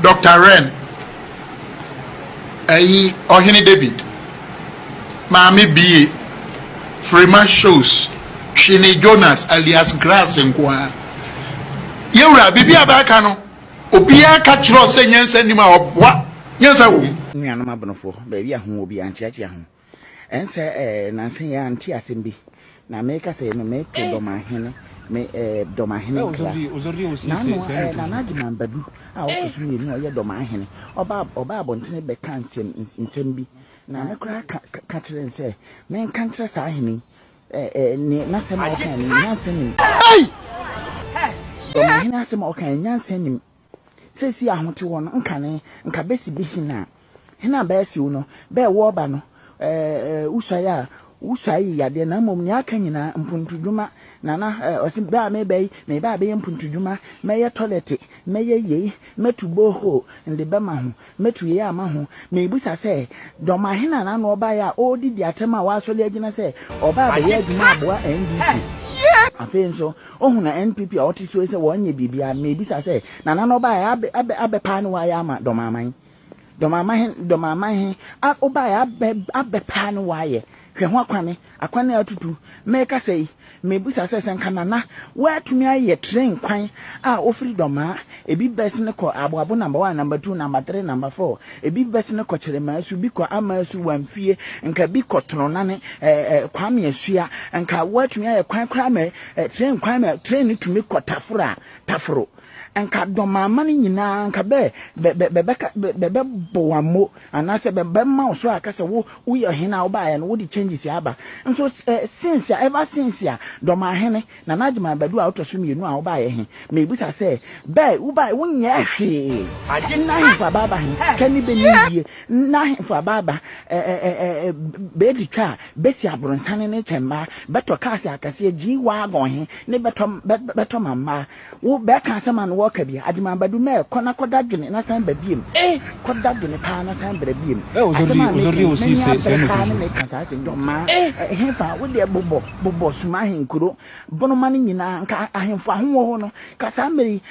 Dr. Ren, Ohene David, Mami B, Freeman Shows, Shini Jonas alias Grass and Kwa. Yura, Bibi Abakano, Obia Catchro Senyans anima or what? Yes, I won't. Nianama Bonofo, baby, who will be Antiatia. And say, Nancy Auntie Asimbi. Now make us say, no make to Dormaahene. Me Dormaahene Nanajiman Badu. I also see no ya Dormaahene. Oba Bontine Becansem in Sembi. Now I catch and say, men can't trust Ahini. Nothing more can Yansen. Hey! Dormaahene Sam or can Yansen. Says you, I want to one uncanny and Cabesi be hina. Hina bears you know, bear warbano. Usaya. Usai ya de na mom nyaka nyina mpuntuduma nana osimba mebe me ba be mpuntuduma meye toilet meye ye metubo ho ndi be ma ho metu ye ama ho me busa se Dormaahene na no ba ya odi di atema wa so le agina se oba be ye aduma aboa NDC afenso ohuna NPP a oti so se wonye bibia me busa se nana no ba ya abe pa no wa ya ama Dormaahene oba ya abe pa no wa ye hwe akwane atutu meka sei mebusa sesen kanana watumi aye train kwan a ofiri doma ebi bes ne ko aboabo number 1 number 2 number 3 number 4 ebi bes ne ko kire masu bi ko amasu wamfie nka bi ko tronane kwame asua nka watumi aye kwan me train kwan me train tumi ko taforo enka Dormaahene nyina nka be boamo anase be ma so akase wo ye hena wo ba ye no wo di changes aba nso since ever since ya Dormaahene na najima badu a otoso mienu a wo ba ye he me busa se be wo ba wo nya hwe na himfa baba he kani be ni na himfa baba be di ka be si abronsane ne temba beto kasi akase ji wa agon he ne beto mama wo be ka sama no wo ka bia adima badu me kona koda dwene na san ba biem koda dwene pa na san bra biem ozori osi se me kasa se ndoma himfa wo de bobo suma hinkuro bonomane nyina nka ahimfa ho no kasa meri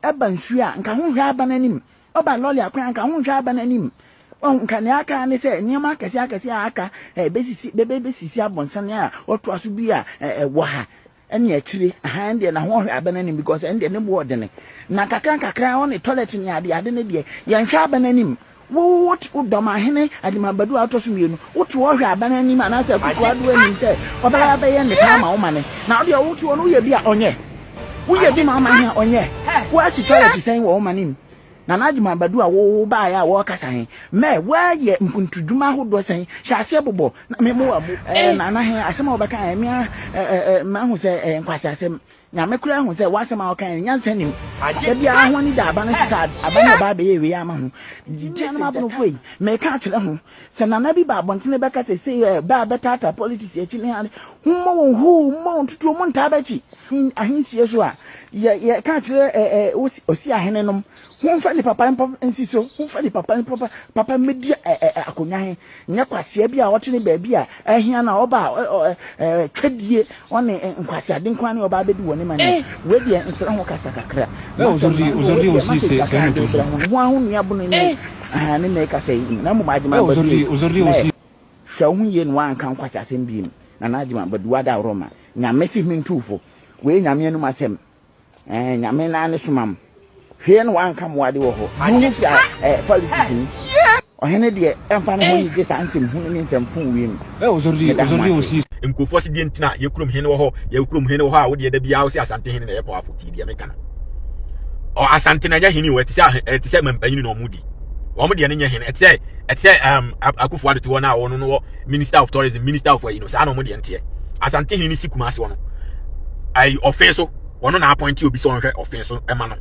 eba nsu a nka ho hwa aba nanim oba loli akwan nka ho hwa aba nanim nka ne aka ne se nyama akasi aka besisi abonsane a oto aso bi a wo ha eni akire ahande na ho hwa aba nanim because ende ne bo de ne na kakra on toilet ni ade ne de ye hwa aba nanim what Dormaahene adima badu atoso mienu wotu wo hwa aba nanim anase akufu adu anim se obala ba ye ne kama wo mane na ode wotu wo no ye bia onye wo ye bi ma ma onye wo asi toilet sen wo manim na najima badu a wo ba ya wo kasa he me wa ye mpuntuduma hodo sen hyase bobo na me mo wa na he asema obeka me ma hu se nkwase asem nya me kura hu se wasema okan nyansa nim da bia ho ni da aba no sad aba no ba be ye we ama ho dia na abno foi me ka kire ho se na bi ba bontene beka se ba betata politics e chi ne ha mo tutu mo nta ba chi ahinsie so a ye ka kire osi ahene nom humfa ni papa nsiso humfa ni papa media akonya he nya kwase bia wote ne ba bia ahia na oba twadie one nkwase ade nkwan ne oba bedi woni mane we dia nsira ho kasa kakra ozori osi se ho ahu ni abono ni ne me kasa na mo majima ba ozori osi hwa hu ye no anka nkwase asem bi na najima badu ada roma nya mesi hintufo we nya me no masem nya me na ne sumam hwe no anka mo ade wo ho hu fia politics ni Ohene de emfa no ho ni gesa ansem hu ni nsem fun wi mi ozori osi nkofo se die ntina ye kurom hene wo ho ye kurom hene wo ho a wo de da bia wo se asante hene na ye powerful ti de meka na o asante na ya hene wo ti se mampanyin no mudi wo mo de ne nya hene ete akufo ade to wo na wo no minister of tourism minister of sa na mo de nte asante hene ni sikuma ase wo no ai offense wono na appoint obi se onhwe offense ema no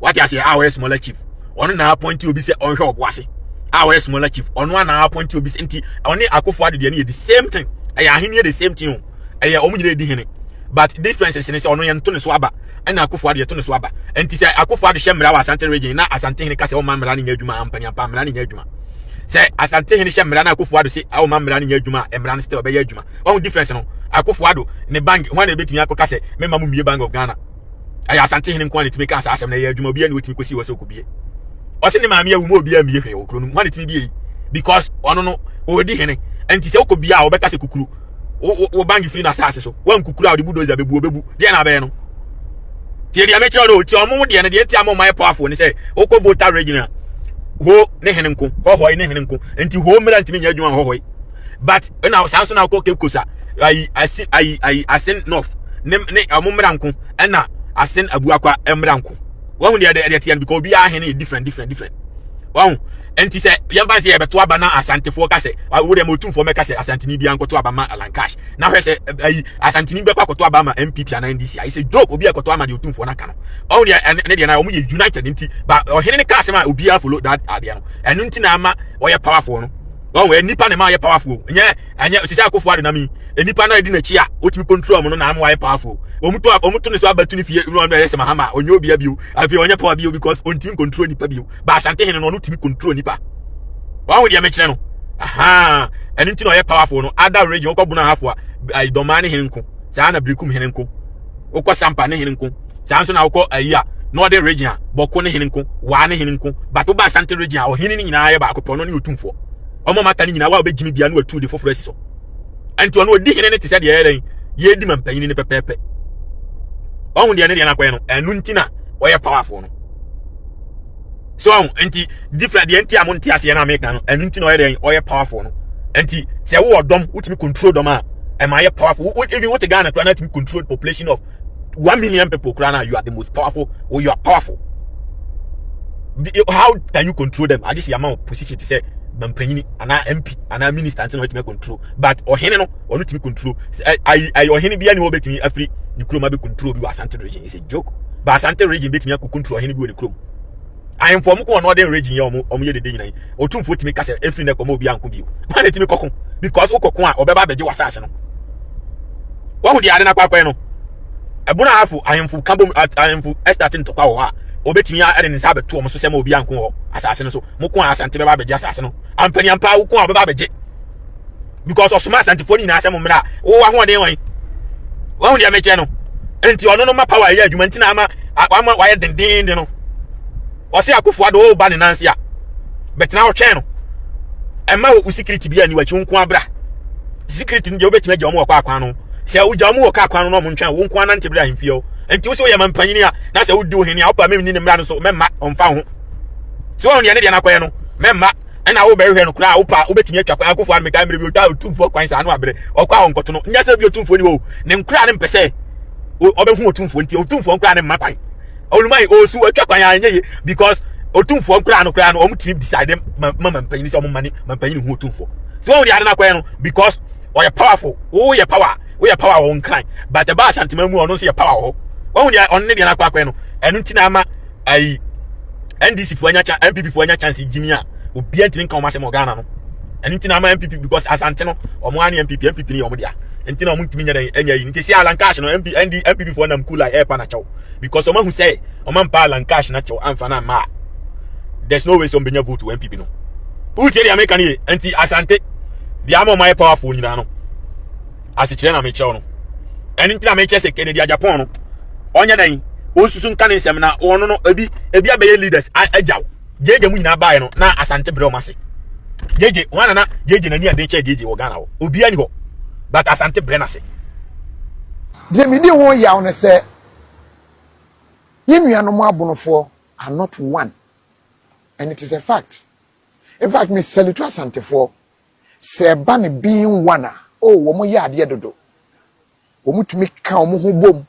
what you say our smaller chief wono na appoint obi se onhwe oboase our smaller chief ono na appoint obi se nti oni akufo ade de ne the same thing aya ahini the same thing aya omunyire di hene but differences ne se ono ye nto ne so aba na akufo ade to ne so aba nti se akufo ade hye mra wa asante region na asante hene ka se o ma mra ne nya adwuma ampani ampa mra ne nya adwuma se asante hene hye mra na akufo ade se o ma mra ne nya adwuma emra ne still be nya adwuma one difference no akufo ade ne bank ho na betimi akoka se me ma mu mie bank of Ghana aya asante hene nko na timi ka asasem na nya adwuma bia ne otimi kosi wo se okubie wase ne maame awu mo obi am ye hwe okro no wan timi bi because ono no odi hene enti se okobia obeka se kukuru wo bangi free na sase so wan kukuru a de budoza bebu de na be no tie dia meche no ti omo de ne de enti amoma powerful ne se okọ voter regional ho ne hene nko hohoi ne hene nko enti ho mera ntimi nya adwuma hohoi but na sanso na okọ kekosa I asen north ne omo mera nko na asen abuakwa emra nko won de tie because obi a hene different won enti se yemba se yebeto aba na asantefo ka se wo de motumfo meka se asantini bia nkoto aba ma alankash na hwe se asantini bia kwakoto aba ma MPP na NDC I say joke obi akoto ama de otumfo na ka no won ne de na omo ye united enti ba ohene ne ka se ma obi a follow that ade no enu enti na ama oye powerful no won we nipa ne ma oye powerful anya sisi akofo ade na mi enipa na di na chi a otimi control mo no na ama oye powerful omuto ne so abatu ne fie no na yese mahama onye obi abio afi onye power bio because ontimi control nipa bio ba asante hene no otimi control nipa wa wo dia mekire no aha enu ntino ye powerful no other region ko buna hafo a Dormaahene hene nko sa na Brekum hene nko okọ Sampa ne hene nko sa nso na okọ ayi a northern region boko ne hene nko wa ne hene nko but ba asante region o hene ni nyina ye ba akopọ no ne otumfo omo maka ni nyina wa obegimi bia no atu de foforo asiso anto no odi hene ne te se de yeren ye di mampanyini ne pepepe ohun de ne de na kwen no enu ntina oye powerful no so enti different de enti amonti ase na America no enu ntina oye powerful no enti se wo odom utimi control dom a am I powerful even what Ghana to not control population of 1 million people you are the most powerful or you are powerful. How can you control them? I just the amount of position to say mampanyini ana MP ana minister and what to control but ohene no or not to control I ohene bia ni wo betimi afri ni kroma be control bi Asante region is a joke but Asante region betimi control ohene bi wo ni krom I inform ko northern region ye omo ye de nyina otumfo timi kase afri na komo bi anko bi ma na timi kokon because ukokon a obeba beje wasase no wa hu de ade na kwakwan no ebuna afu ahemfu kambo ahemfu starting to kwa wo ha obetimi ade ne sabe to omo so sema obi anko ho asase no so moko Asante beba beje asase no ampani ampa wo ko obeba beje because of smart Asante foni na asem mra wo wa ho de wan wa hu de meche no enti ono no ma power ye adwuma nti na ama wa ye dendende no osi akofo ado o ba ne nanse a betina wo twen no ema wo security bia ni wa chi nko abra security ndi obetimi agya omo kwa akwan no se ugya omo kwa akwan no mo ntwen wo nko anante bra ahemfie o enti wo se ye mampanyini a na se wo di ohene a wo pa memni ne mra no so memma omfa ho so on ye ne de na kwaye no memma na wo be hwe no kura wo pa obetimi atwa akofo an meka mre bi o ta otumfo kwan sa no abre okwa ho nkoto no nya se bi otumfo ni wo ne nkura ne mpese obehu otumfo nti otumfo nkura ne mmapan olumai osu atwa kwan anye because otumfo nkura no omutimi decide mampanyini se omumani mampanyini hu otumfo so on ya na kwan no because oye powerful we power on kan but the bass antimamu ono se power on ya on ne de na kwan no enu ntina ama ai NDC fu anya MPP fu anya chance jimi a obi antini kan o masem Ghana no enu ntina ama MPP because Asante no omo ani MPP ni omo dia ntina omo ntimi nya enya yi nti se alankash no MPP fu na mkula air na chaw because omo hu say omo mpa alankash na chaw amfa na ma there's no way some benya vote to MPP no uti eri America ni nti Asante dia ama my powerful nyina no asichire na meche no enu ntina meche se Kennedy Japan no onya dan osusu nka ne nsem na ono no ebi abaye leaders ajaw jeje mu nyina bae no na Asante bre o mase jeje wana na jeje na ni ade che jeje wo Ghana wo obi ani ho but Asante bre na se de mi di ho yaw ne se yinua mo abonofo are not one and it is a fact. In fact, me salute Asante for se ba ne being one wo mo ya ade dodo wo mutumi ka wo ho bom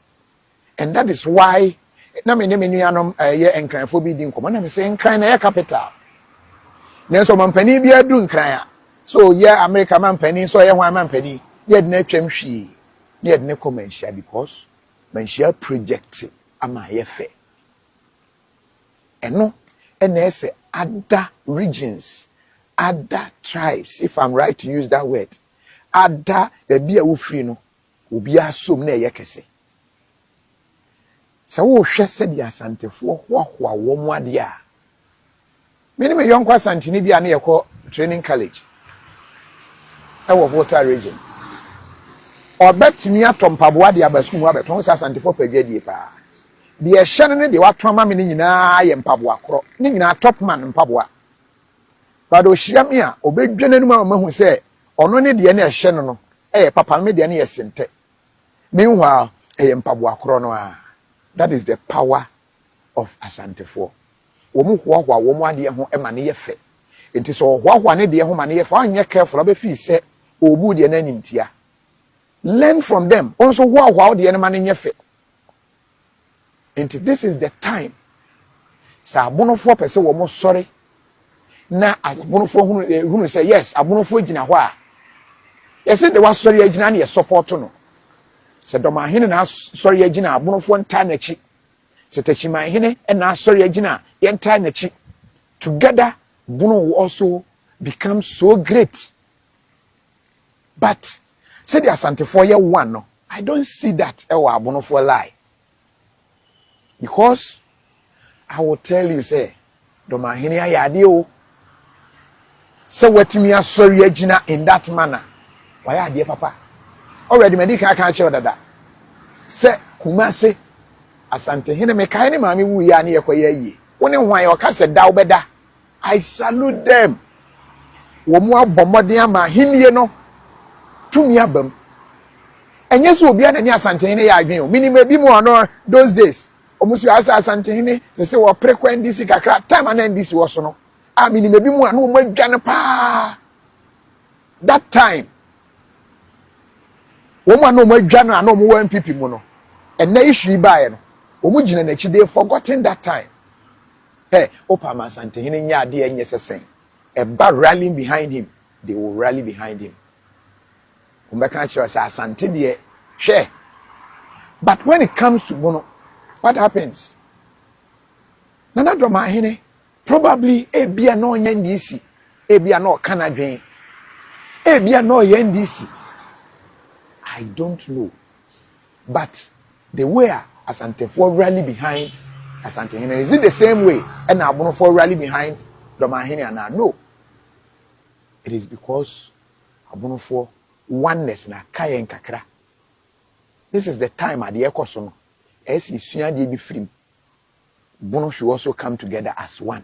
and that is why na me nuanom ye enkranfo bi di nkomo na me say enkran na ye capital na so mampani bi adu nkran a so ye America mampani so ye ho mampani ye de na twam hwi ye de ne commercial because manshia project ama ye fe eno ene say other regions, other tribes, if I'm right to use that word, other the be a free no will be assumed na yekese. So wo hwe se dia Asante fo hwa wo mu ade a. Me me yonkwa Asante ni bia na yekọ training college. E wo Volta region. Obetimi atompaboa de abasu mu abeton Asante fo padwadie pa. the Shannon, the what trauma meaning in I am Pabua, Nina top man Pabua. But Oshiamia, obey General who say, or no need the any Shannon, papa made any sente. Meanwhile, I am Pabua Cronoa. That is the power of Asante 4. Woman who are woman dear home emani fe. It is all what one dear home and if I am careful of a fee set, or would your name tia. Learn from them. Also, wow, the enemy in your fe. And this is the time. Sa bono 4 person were more sorry. Na as bono 4 who say yes, a bono 4 jina wa. Yes, they was sorry agina ni support no. Se Dormaahene na sorry agina a bono 4 nta na chi. Se Dormaahene and na sorry agina ye nta na chi. Together, bono will also become so great. But say the Asante 4 year one no. I don't see that ewa bono 4 lie. Because I will tell you, say, Dormaahene ayadio. So what me a sorry agina in that manner. Why are dear papa? Already medical can't show that. Say, Kumase, Asante Hene me kaini mami wu ya ni ekoye yi. Woni hwan ye okase daw beda. I salute them. Wo mu abomode ama hinie no. Tumi abam. Enye so obi ana ni Asante Hene ya adwen o. Minime bi mu ono those days. Omusu asa Asante Hene se wo prekwan disi kakra time ana disi wo so no. A minime bi mu ana wo madwane pa. That time. Wo mu ana wo madwane ana wo wan pipi mu no. Ena issue bae no. Wo mu gina na chi they forgotten that time. Hey, Opa Asante Hene nya ade enye sesen. Eba rallying behind him. They will rally behind him. Umbeka chiro say Asante de share. But when it comes to Bono, what happens? Nana Dormaahene probably ebia no NDC, ebia no Canadian, ebia no NDC. I don't know. But the way Asante 4 rally behind Asante Hene, is it the same way and Bono 4 rally behind Dormaahene and I know? It is because Bono 4 oneness na kaya nkakra. This is the time at the ekoso. As is suya de bi free. Bono should also come together as one.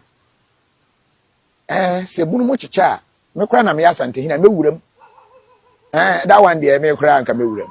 Se Bono mo chicha, me kra na me Asante Hene me wurem. That one there me kra nka me wurem.